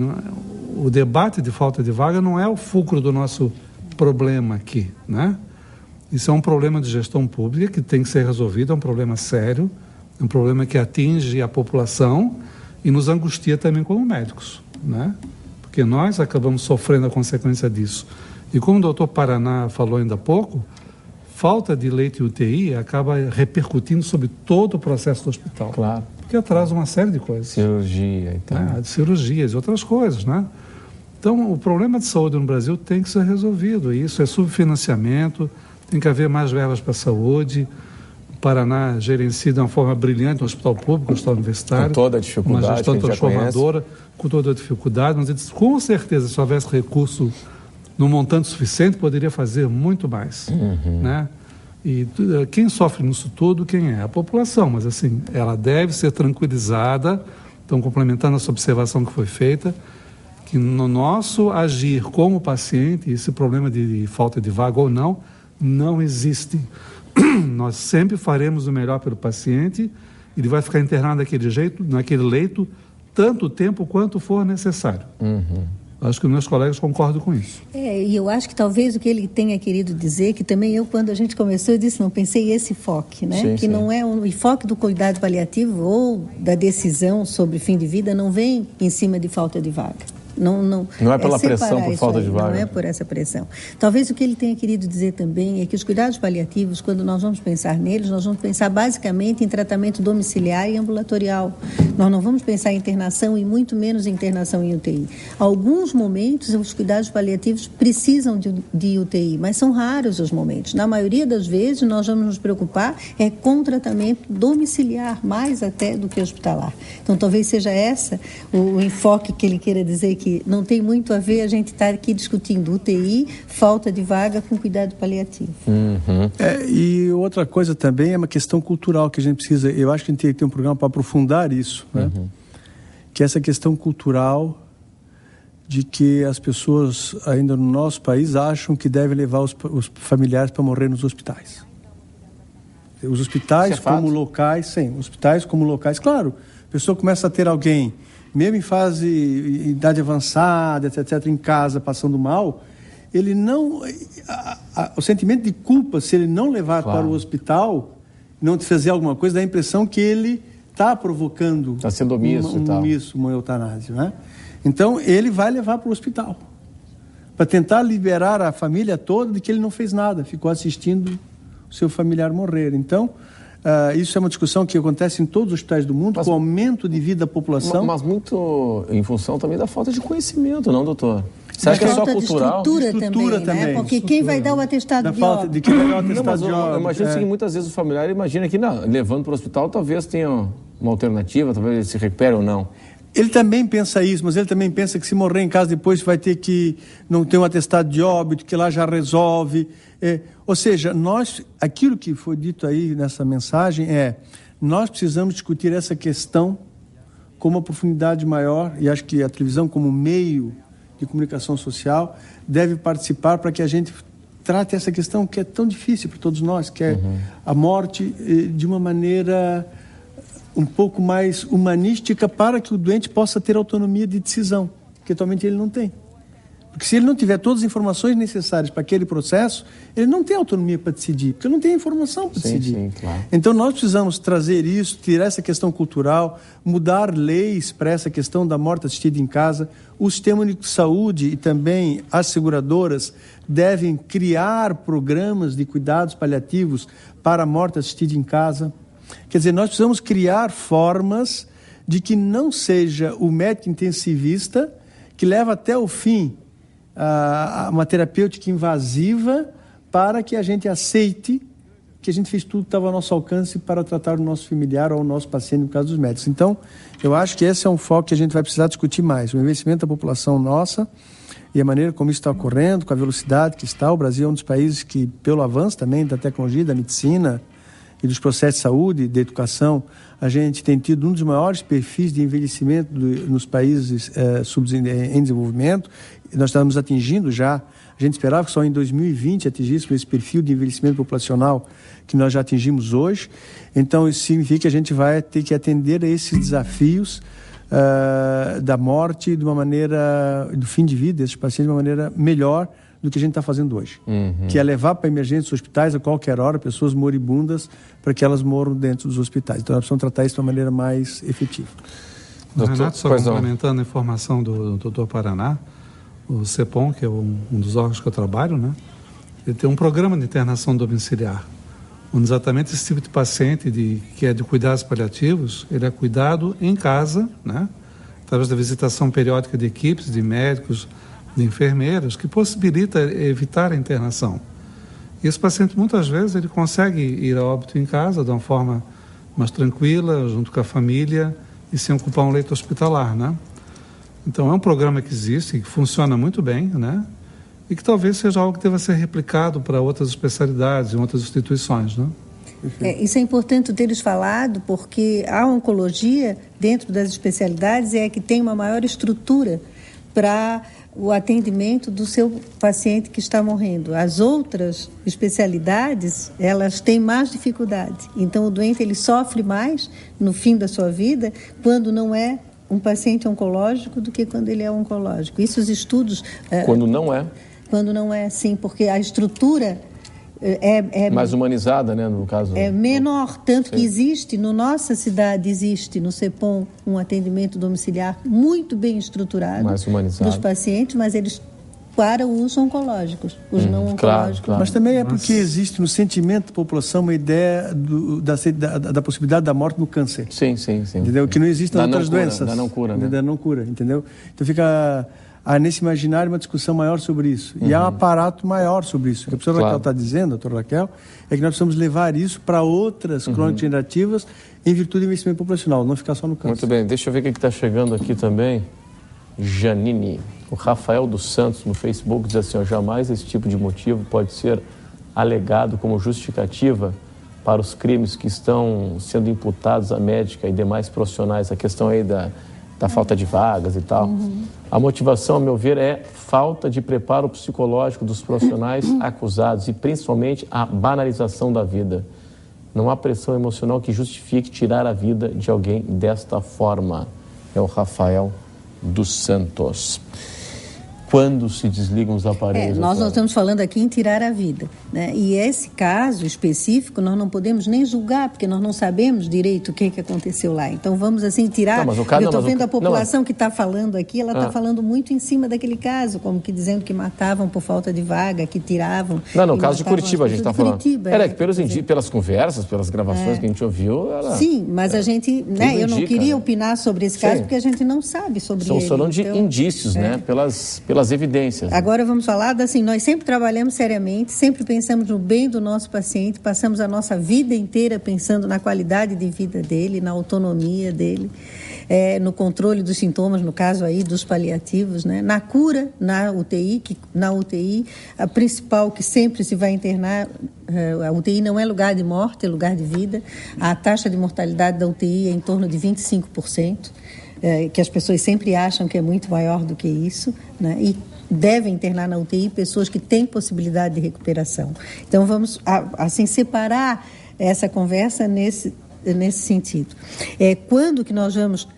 o debate de falta de vaga não é o fulcro do nosso problema aqui, né? Isso é um problema de gestão pública que tem que ser resolvido, é um problema sério, é um problema que atinge a população e nos angustia também como médicos, né? Porque nós acabamos sofrendo a consequência disso. E como o doutor Paraná falou ainda há pouco, falta de leito em UTI acaba repercutindo sobre todo o processo do hospital. Claro. Porque atrasa uma série de coisas. Cirurgia e tal. De cirurgias e outras coisas, né? Então, o problema de saúde no Brasil tem que ser resolvido. E isso é subfinanciamento, tem que haver mais verbas para a saúde. O Paraná gerencia de uma forma brilhante um hospital público, um hospital universitário. Com toda a dificuldade, uma gestão transformadora, com toda a dificuldade. Mas, com certeza, se houvesse recurso no montante suficiente, poderia fazer muito mais, né? E quem sofre nisso tudo, quem é? A população, mas assim, ela deve ser tranquilizada, então complementando essa observação que foi feita, que no nosso agir como paciente, esse problema de falta de vaga ou não existe. Nós sempre faremos o melhor pelo paciente, ele vai ficar internado daquele jeito, naquele leito, tanto tempo quanto for necessário. Acho que meus colegas concordam com isso. E eu acho que talvez o que ele tenha querido dizer, que também quando a gente começou, eu disse, não pensei esse enfoque, né? Sim, que não é o enfoque do cuidado paliativo ou da decisão sobre fim de vida, não vem em cima de falta de vaga. Não é pela pressão por falta de vaga. Não é por essa pressão. Talvez o que ele tenha querido dizer também é que os cuidados paliativos, quando nós vamos pensar neles, nós vamos pensar basicamente em tratamento domiciliar e ambulatorial. Nós não vamos pensar em internação e muito menos em internação em UTI. Alguns momentos, os cuidados paliativos precisam de UTI, mas são raros os momentos. Na maioria das vezes, nós vamos nos preocupar com tratamento domiciliar, mais até do que hospitalar. Então, talvez seja esse o enfoque que ele queira dizer, que não tem muito a ver a gente estar aqui discutindo UTI, falta de vaga com cuidado paliativo. Uhum. E outra coisa também é uma questão cultural que a gente precisa, eu acho que a gente tem que ter um programa para aprofundar isso, né? Que é essa questão cultural de que as pessoas ainda no nosso país acham que devem levar os familiares para morrer nos hospitais. Os hospitais como locais, sim, hospitais como locais, claro, a pessoa começa a ter alguém mesmo em fase, idade avançada, etc., em casa, passando mal, ele não... o sentimento de culpa, se ele não levar para o hospital, não fazer alguma coisa, dá a impressão que ele está provocando... Está sendo omisso uma eutanásia, né? Então, ele vai levar para o hospital, para tentar liberar a família toda de que ele não fez nada, ficou assistindo o seu familiar morrer. Então... isso é uma discussão que acontece em todos os hospitais do mundo, com o aumento de vida da população. Mas muito em função também da falta de conhecimento, não, doutor? Você acha que é só cultural? Estrutura também, né? Porque quem vai dar o atestado de óbito? De quem vai dar o atestado de óbito. Eu imagino que muitas vezes o familiar imagina que, levando para o hospital, talvez tenha uma alternativa, talvez ele se recupere ou não. Ele também pensa isso, mas ele também pensa que se morrer em casa depois vai ter que não ter um atestado de óbito, que lá já resolve. Ou seja, aquilo que foi dito aí nessa mensagem nós precisamos discutir essa questão com uma profundidade maior, e acho que a televisão como meio de comunicação social deve participar para que a gente trate essa questão que é tão difícil para todos nós, que é a morte de uma maneira um pouco mais humanística, para que o doente possa ter autonomia de decisão, que atualmente ele não tem. Porque se ele não tiver todas as informações necessárias para aquele processo, ele não tem autonomia para decidir, porque ele não tem informação para decidir. Sim, claro. Então nós precisamos trazer isso, tirar essa questão cultural, mudar leis para essa questão da morte assistida em casa. O Sistema Único de Saúde e também as seguradoras devem criar programas de cuidados paliativos para a morte assistida em casa. Quer dizer, nós precisamos criar formas de que não seja o médico intensivista que leva até o fim uma terapêutica invasiva para que a gente aceite que a gente fez tudo que estava ao nosso alcance para tratar o nosso familiar ou o nosso paciente, no caso dos médicos. Então, eu acho que esse é um foco que a gente vai precisar discutir mais. O envelhecimento da população nossa e a maneira como isso está ocorrendo, com a velocidade que está. O Brasil é um dos países que, pelo avanço também da tecnologia, da medicina e dos processos de saúde, de educação, a gente tem tido um dos maiores perfis de envelhecimento nos países em desenvolvimento. Nós estamos atingindo já, a gente esperava que só em 2020 atingíssemos esse perfil de envelhecimento populacional que nós já atingimos hoje. Então, isso significa que a gente vai ter que atender a esses desafios da morte de uma maneira, do fim de vida desses pacientes de uma maneira melhor do que a gente está fazendo hoje, que é levar para emergência dos hospitais a qualquer hora pessoas moribundas para que elas moram dentro dos hospitais. Então nós precisamos tratar isso de uma maneira mais efetiva. Renato, só complementando a informação do Dr. Paraná, o CEPOM, que é um dos órgãos que eu trabalho, né? Ele tem um programa de internação domiciliar, onde exatamente esse tipo de paciente que é de cuidados paliativos, ele é cuidado em casa, né? Através da visitação periódica de equipes, de médicos, de enfermeiras, que possibilita evitar a internação. E esse paciente, muitas vezes, ele consegue ir a óbito em casa de uma forma mais tranquila, junto com a família, e sem ocupar um leito hospitalar, né? Então, é um programa que existe, que funciona muito bem, né? E que talvez seja algo que deva ser replicado para outras especialidades e outras instituições, né? Isso é importante teres falado, porque a oncologia, dentro das especialidades, é a que tem uma maior estrutura para o atendimento do seu paciente que está morrendo. As outras especialidades, elas têm mais dificuldade. Então, o doente ele sofre mais no fim da sua vida quando não é um paciente oncológico do que quando ele é oncológico. Isso os estudos... Quando não é? Quando não é, sim, porque a estrutura é mais humanizada, né, no caso. É menor, tanto que existe, na nossa cidade existe, no CEPOM, um atendimento domiciliar muito bem estruturado mais humanizado dos pacientes, mas eles para os oncológicos, os não oncológicos. Claro. Mas também é porque existe no sentimento da população uma ideia da possibilidade da morte no câncer. Sim. Entendeu? Que não existe nas outras doenças. Da não cura, né? Da não cura, entendeu? Então fica nesse imaginário uma discussão maior sobre isso. E há um aparato maior sobre isso. O que a professora Raquel está dizendo, a doutora Raquel, é que nós precisamos levar isso para outras crônico-degenerativas em virtude do investimento populacional, não ficar só no câncer. Muito bem, deixa eu ver o que está chegando aqui também. Janine. O Rafael dos Santos no Facebook diz assim, jamais esse tipo de motivo pode ser alegado como justificativa para os crimes que estão sendo imputados à médica e demais profissionais. A questão aí da falta de vagas e tal. A motivação, ao meu ver, é falta de preparo psicológico dos profissionais acusados e principalmente a banalização da vida. Não há pressão emocional que justifique tirar a vida de alguém desta forma. É o Rafael dos Santos. Quando se desligam os aparelhos? Nós não estamos falando aqui em tirar a vida, né? E esse caso específico nós não podemos nem julgar, porque nós não sabemos direito o que aconteceu lá. Então vamos assim tirar... Eu estou vendo a população que está falando aqui, ela está falando muito em cima daquele caso, como que dizendo que matavam por falta de vaga, que tiravam... Não, no caso de Curitiba a gente está falando. Que pelas conversas, pelas gravações que a gente ouviu... Sim, mas a gente... Né, eu não queria opinar sobre esse caso, porque a gente não sabe sobre ele. Estamos falando de indícios, né? Pelas evidências. Agora vamos falar assim, nós sempre trabalhamos seriamente, sempre pensamos no bem do nosso paciente, passamos a nossa vida inteira pensando na qualidade de vida dele, na autonomia dele, no controle dos sintomas, no caso aí dos paliativos, né? Na cura, na UTI, a principal que sempre se vai internar, a UTI não é lugar de morte, é lugar de vida, a taxa de mortalidade da UTI é em torno de 25%, que as pessoas sempre acham que é muito maior do que isso, né? E devem internar na UTI pessoas que têm possibilidade de recuperação. Então, vamos, assim, separar essa conversa nesse sentido. Quando que nós vamos,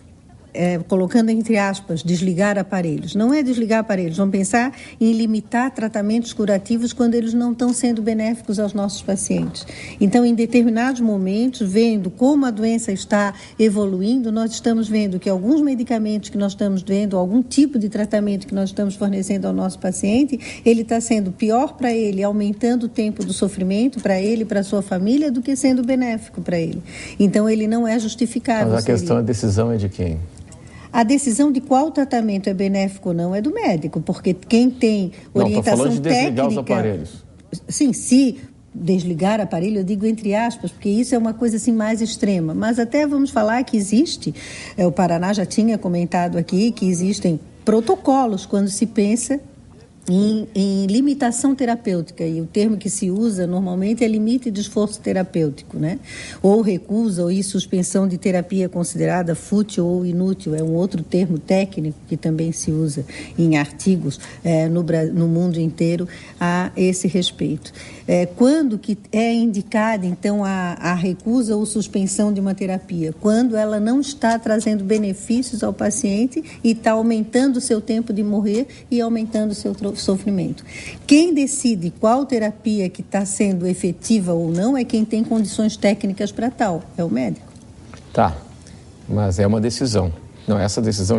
colocando entre aspas, desligar aparelhos? Não é desligar aparelhos, vamos pensar em limitar tratamentos curativos quando eles não estão sendo benéficos aos nossos pacientes. Então, em determinados momentos, vendo como a doença está evoluindo, nós estamos vendo que alguns medicamentos que nós estamos vendo, algum tipo de tratamento que nós estamos fornecendo ao nosso paciente, ele está sendo pior para ele, aumentando o tempo do sofrimento para ele e para a sua família, do que sendo benéfico para ele. Então, ele não é justificável. Mas a decisão é de quem? A decisão de qual tratamento é benéfico ou não é do médico, porque quem tem orientação técnica... Não, estou falando de desligar os aparelhos. Sim, se desligar aparelho, eu digo entre aspas, porque isso é uma coisa assim mais extrema. Mas até vamos falar que existe, o Paraná já tinha comentado aqui, que existem protocolos quando se pensa em limitação terapêutica, e o termo que se usa normalmente é limite de esforço terapêutico, né? Ou recusa ou suspensão de terapia considerada fútil ou inútil, é um outro termo técnico que também se usa em artigos no mundo inteiro a esse respeito. Quando que é indicada, então, a recusa ou suspensão de uma terapia? Quando ela não está trazendo benefícios ao paciente e está aumentando o seu tempo de morrer e aumentando o seu sofrimento. Quem decide qual terapia que está sendo efetiva ou não é quem tem condições técnicas para tal, é o médico. Tá, mas é uma decisão. Não, essa decisão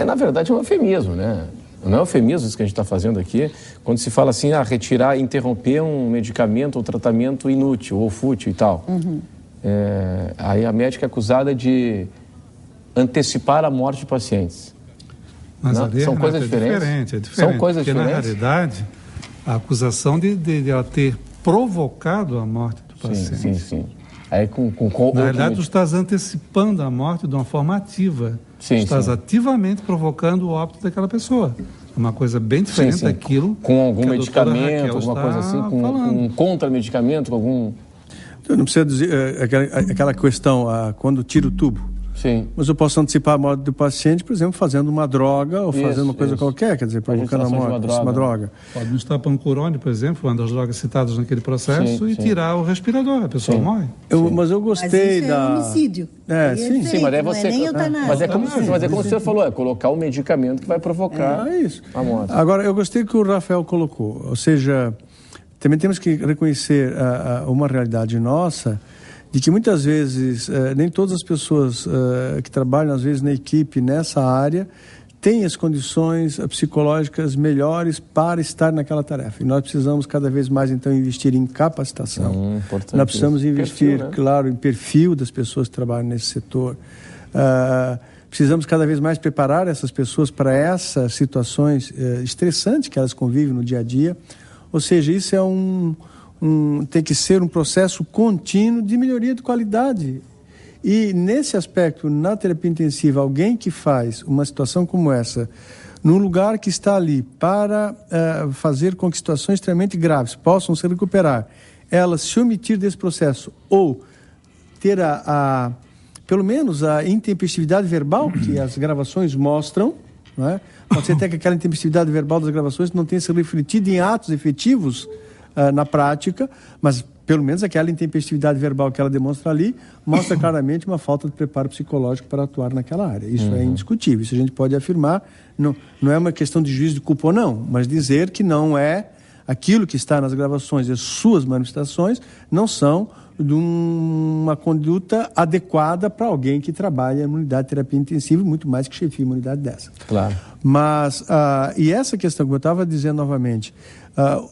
na verdade, um eufemismo, né? Não é eufemismo isso que a gente está fazendo aqui, quando se fala assim, retirar, interromper um medicamento ou tratamento inútil ou fútil e tal. Aí a médica é acusada de antecipar a morte de pacientes. Mas ali são coisas diferentes. É diferente. São coisas porque, diferentes. Na realidade, a acusação de ela ter provocado a morte do paciente. Sim. Aí, na realidade, tu estás antecipando a morte de uma forma ativa. Estás ativamente provocando o óbito daquela pessoa. É uma coisa bem diferente daquilo. Com algum medicamento, alguma coisa assim, com um contramedicamento, com algum... Não precisa dizer aquela questão, quando tira o tubo. Sim. Mas eu posso antecipar a morte do paciente, por exemplo, fazendo uma droga ou fazendo uma coisa qualquer, quer dizer, provocando a morte, uma droga. Pode misturar pancurone, por exemplo, uma das drogas citadas naquele processo, e tirar o respirador, a pessoa morre. Mas eu gostei mas isso é homicídio. Sim, mas é você. Mas é como o senhor falou, é colocar o medicamento que vai provocar a morte. Agora, eu gostei que o Rafael colocou, ou seja, também temos que reconhecer uma realidade nossa, de que muitas vezes nem todas as pessoas que trabalham, às vezes, na equipe, nessa área, têm as condições psicológicas melhores para estar naquela tarefa. E nós precisamos cada vez mais, então, investir em capacitação. Nós precisamos investir, claro, em perfil das pessoas que trabalham nesse setor. Precisamos cada vez mais preparar essas pessoas para essas situações estressantes que elas convivem no dia a dia. Ou seja, isso é tem que ser um processo contínuo de melhoria de qualidade. E, nesse aspecto, na terapia intensiva, alguém que faz uma situação como essa, num lugar que está ali para fazer com que situações extremamente graves possam se recuperar, elas se omitir desse processo ou ter pelo menos a intempestividade verbal que as gravações mostram, não é? Pode ser até que aquela intempestividade verbal das gravações não tenha se refletido em atos efetivos na prática, mas pelo menos aquela intempestividade verbal que ela demonstra ali mostra claramente uma falta de preparo psicológico para atuar naquela área. Isso é indiscutível, isso a gente pode afirmar. Não é uma questão de juízo de culpa ou não, mas dizer que não é aquilo que está nas gravações e as suas manifestações não são de uma conduta adequada para alguém que trabalha numa unidade de terapia intensiva, muito mais que chefia uma unidade dessa. Claro. Mas, e essa questão, como eu estava dizendo novamente,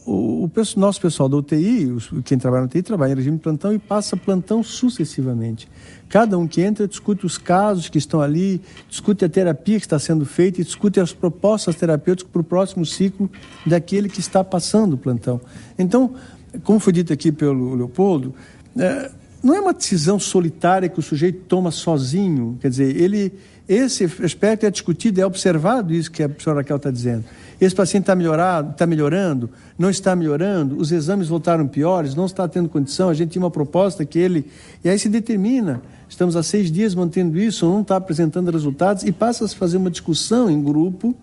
o nosso pessoal da UTI, quem trabalha na UTI, trabalha em regime de plantão e passa plantão sucessivamente. Cada um que entra discute os casos que estão ali, discute a terapia que está sendo feita e discute as propostas terapêuticas para o próximo ciclo daquele que está passando o plantão. Então, como foi dito aqui pelo Leopoldo, não é uma decisão solitária que o sujeito toma sozinho, quer dizer, esse aspecto é discutido, é observado isso que a professora Raquel está dizendo. Esse paciente está melhorando, não está melhorando, os exames voltaram piores, não está tendo condição, a gente tinha uma proposta que e aí se determina, estamos há 6 dias mantendo isso, não está apresentando resultados, e passa a se fazer uma discussão em grupo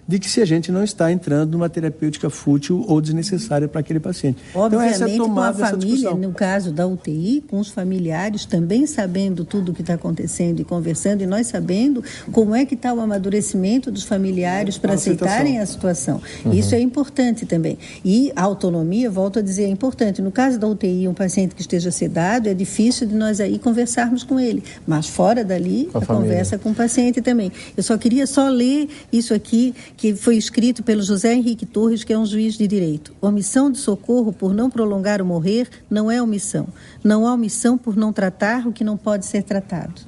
de que se a gente não está entrando numa terapêutica fútil ou desnecessária para aquele paciente. Obviamente, então, essa é com a família, no caso da UTI, com os familiares também sabendo tudo o que está acontecendo e conversando, e nós sabendo como é que está o amadurecimento dos familiares para aceitarem a situação. Isso é importante também. E a autonomia, volto a dizer, é importante. No caso da UTI, um paciente que esteja sedado, é difícil de nós aí conversarmos com ele. Mas fora dali, a conversa com o paciente também. Eu só queria ler isso aqui, que foi escrito pelo José Henrique Torres, que é um juiz de direito. Omissão de socorro por não prolongar o morrer não é omissão. Não há omissão por não tratar o que não pode ser tratado.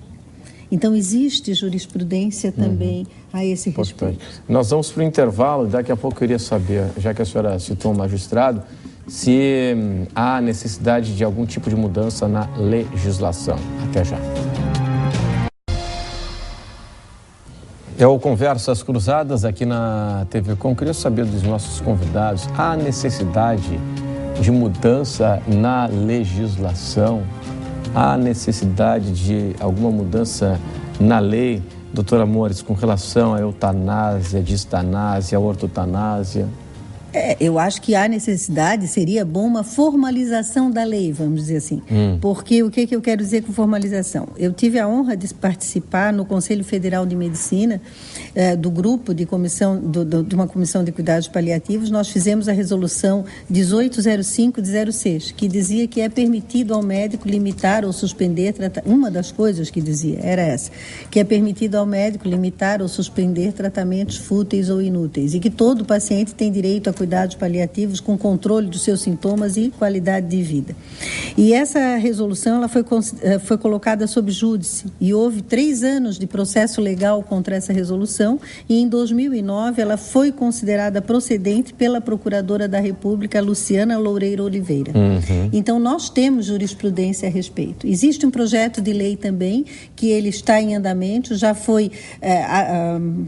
Então, existe jurisprudência também a esse respeito. Nós vamos para o intervalo, daqui a pouco eu queria saber, já que a senhora citou o magistrado, se há necessidade de algum tipo de mudança na legislação. Até já. É o Conversas Cruzadas aqui na TV Com. Queria saber dos nossos convidados, há necessidade de mudança na legislação? Há necessidade de alguma mudança na lei, doutora Amores, com relação à eutanásia, distanásia, ortotanásia? Eu acho que há necessidade, seria bom uma formalização da lei, vamos dizer assim. Porque o que eu quero dizer com formalização? Eu tive a honra de participar no Conselho Federal de Medicina, do grupo de uma comissão de cuidados paliativos. Nós fizemos a resolução 1805 de 06, que dizia que é permitido ao médico limitar ou suspender, uma das coisas que dizia era essa, que é permitido ao médico limitar ou suspender tratamentos fúteis ou inúteis, e que todo paciente tem direito a cuidados paliativos com controle dos seus sintomas e qualidade de vida. E essa resolução ela foi colocada sob júdice e houve 3 anos de processo legal contra essa resolução, e em 2009 ela foi considerada procedente pela Procuradora da República, Luciana Loureiro Oliveira. Então nós temos jurisprudência a respeito. Existe um projeto de lei também que ele está em andamento, já foi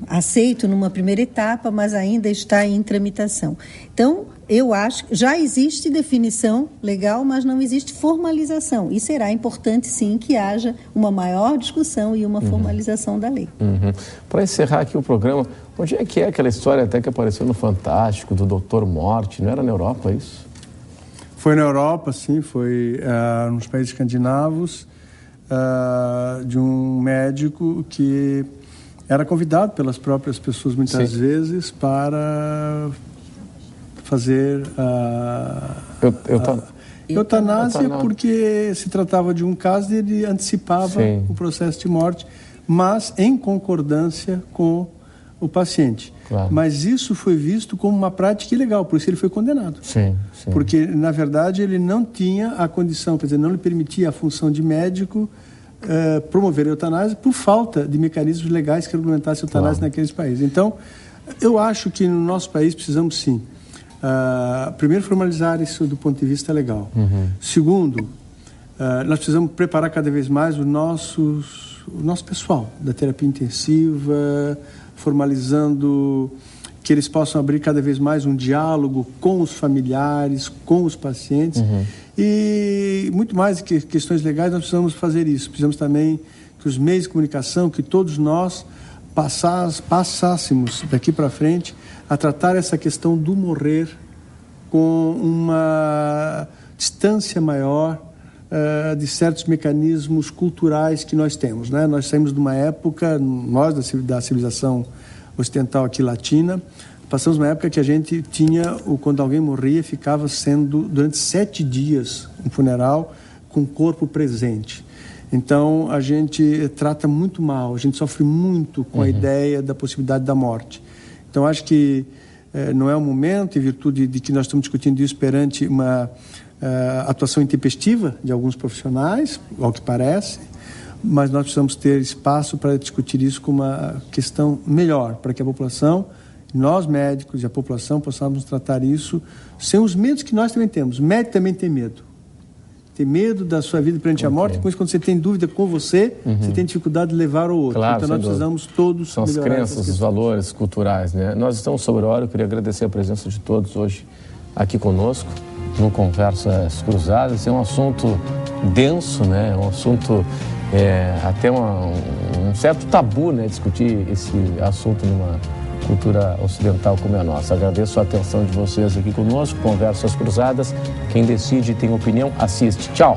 aceito numa primeira etapa, mas ainda está em tramitação. Então, eu acho que já existe definição legal, mas não existe formalização. E será importante, sim, que haja uma maior discussão e uma formalização da lei. Para encerrar aqui o programa, onde é que é aquela história até que apareceu no Fantástico, do Dr. Morte? Não era na Europa isso? Foi na Europa, sim, foi nos países escandinavos, de um médico que era convidado pelas próprias pessoas muitas vezes para fazer eutanásia, porque se tratava de um caso e ele antecipava o processo de morte, mas em concordância com o paciente. Claro. Mas isso foi visto como uma prática ilegal, por isso ele foi condenado. Sim. Porque, na verdade, ele não tinha a condição, quer dizer, não lhe permitia a função de médico promover a eutanásia por falta de mecanismos legais que regulamentassem a eutanásia naqueles países. Então, eu acho que no nosso país precisamos, sim, primeiro, formalizar isso do ponto de vista legal. Segundo, nós precisamos preparar cada vez mais o nosso pessoal da terapia intensiva, formalizando que eles possam abrir cada vez mais um diálogo com os familiares, com os pacientes. E muito mais que questões legais, nós precisamos fazer isso. Precisamos também que os meios de comunicação, que todos nós passássemos daqui para frente a tratar essa questão do morrer com uma distância maior de certos mecanismos culturais que nós temos, né? Nós saímos de uma época, nós da civilização ocidental aqui latina, passamos uma época que a gente tinha, quando alguém morria, ficava sendo durante 7 dias um funeral com o corpo presente. Então a gente trata muito mal, a gente sofre muito com a ideia da possibilidade da morte. Então acho que não é o momento, em virtude de que nós estamos discutindo isso perante uma atuação intempestiva de alguns profissionais, ao que parece, mas nós precisamos ter espaço para discutir isso com uma questão melhor, para que a população, nós médicos e a população possamos tratar isso sem os medos que nós também temos. O médico também tem medo. Tem medo da sua vida perante a morte, depois quando você tem dúvida com você, você tem dificuldade de levar ao outro. Claro, então nós precisamos todos são as crenças, os valores culturais, né? Nós estamos sobre a hora, eu queria agradecer a presença de todos hoje aqui conosco, no Conversas Cruzadas. É um assunto denso, né? É um assunto até um certo tabu, né? Discutir esse assunto numa cultura ocidental como é a nossa. Agradeço a atenção de vocês aqui conosco. Conversas Cruzadas. Quem decide tem opinião, assiste. Tchau!